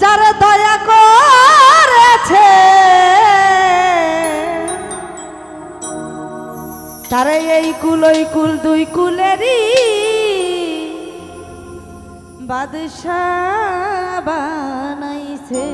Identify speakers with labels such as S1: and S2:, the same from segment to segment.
S1: যারা দয়া করেছে তারে এই কুল ওই কুল দুই কুলেরই বাদশাহ বানাইছে।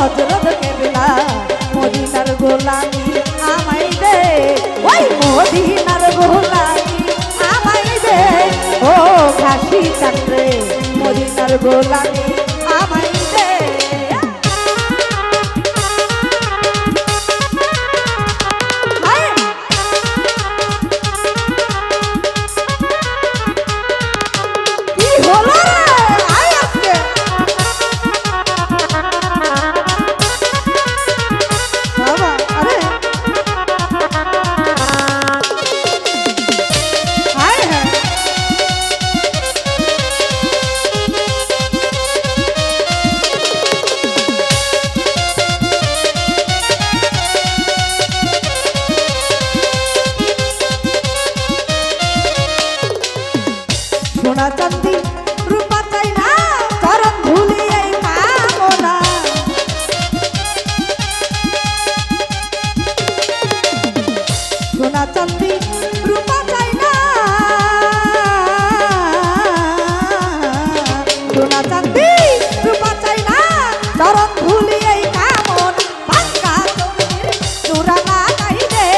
S1: হযরত কেবলা মদিনার গোলামি আমায় দে, ওই মদিনার গোলামি আমায় দে, ও ঘাসি চাঁদরে মদিনার গোলামি আমায় দে। কি হলো সোনা চাঁদি রূপা চাই না চরণ ধুলি এই কামনা, সোনা চাঁদি রূপা চাই না, সোনা চাঁদি রূপা চাই না চরণ ধুলি এই কামনা, পাক্কা তকদীর চূড়া লাগাই দে,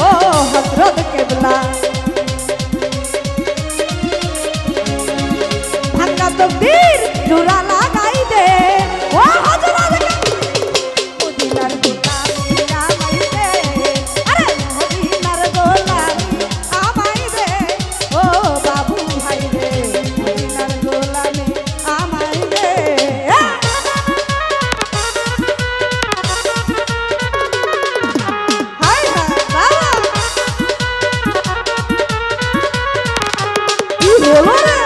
S1: ও হযরত কেবলা তকদীর জোড়া লাগাই দে, ও হযরত মদিনার গোলামি আমায় দে, আরে মদিনার গোলামি আমায় দে, ও বাবু ভাই রে মদিনার গোলামি আমায় দে। হায় হায় বাবা কি হলো রে?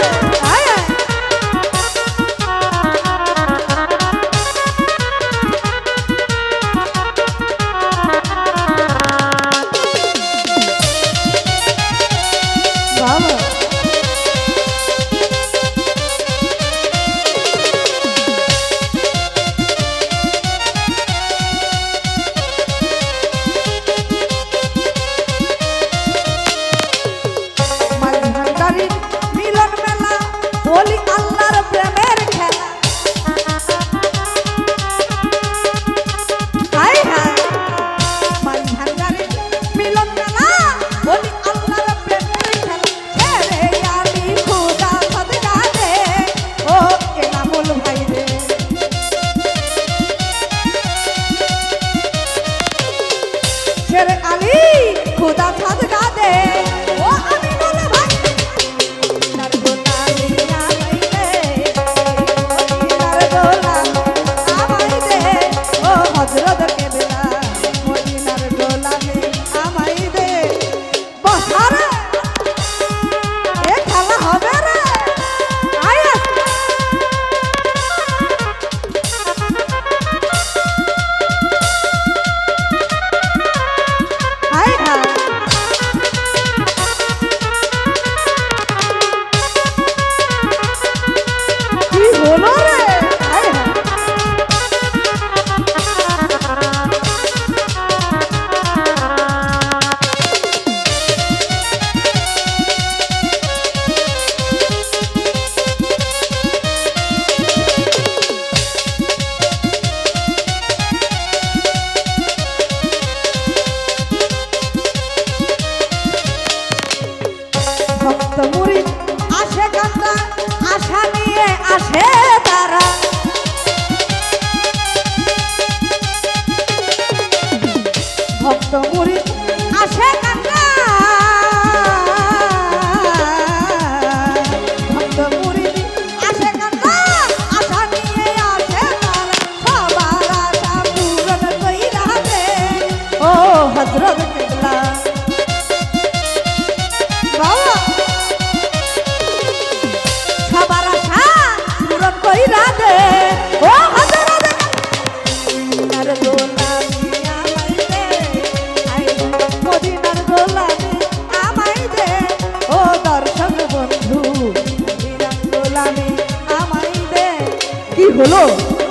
S1: হলো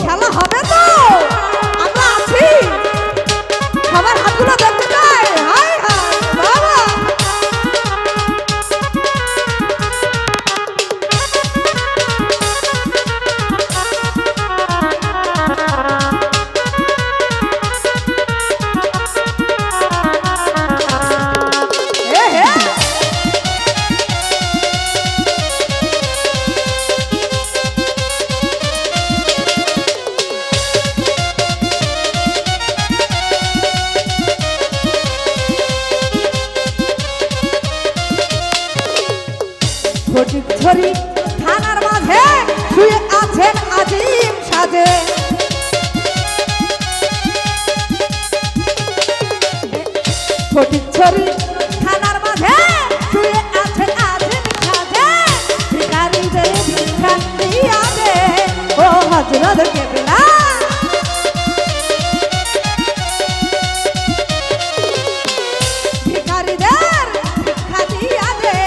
S1: খেলা হবে তো আমরা আছি সবার হাতগুলো দেখতে চাই হাই হাই বাবা ফটিকছড়ি থানার মাঝে শুয়ে আছেন আজিম সাজে ফটিকছড়ি থানার মাঝে শুয়ে আছেন আজিম সাজে ভিখারিদের ভিক্ষা দিয়া দে ও হযরত কেবলা ভিখারিদের ভিক্ষা দিয়া দে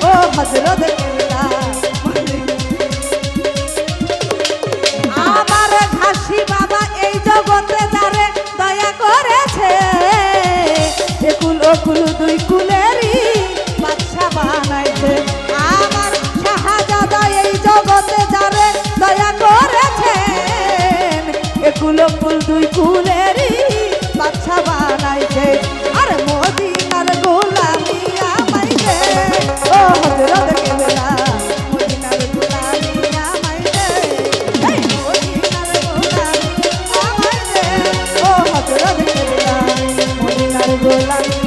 S1: ও হযরত কেবলা আমার ঘাসি বাবা এই জগতে যারে দয়া করেছে একুল ওকুল দুই কুলেরই বাদশা বানাইছে আমার শাহজাদা এই জগতে যারে দয়া করেছেন একুল ওকুল দুই কুলেরই বাদশা বানাইছে আর মদিনার গোলামি আমায় দে ও হযরত কেবলা মদিনার গোলামি আমায় দে এই মদিনার গোলামি আমায় দে ও হযরত কেবলা মদিনার গোলামি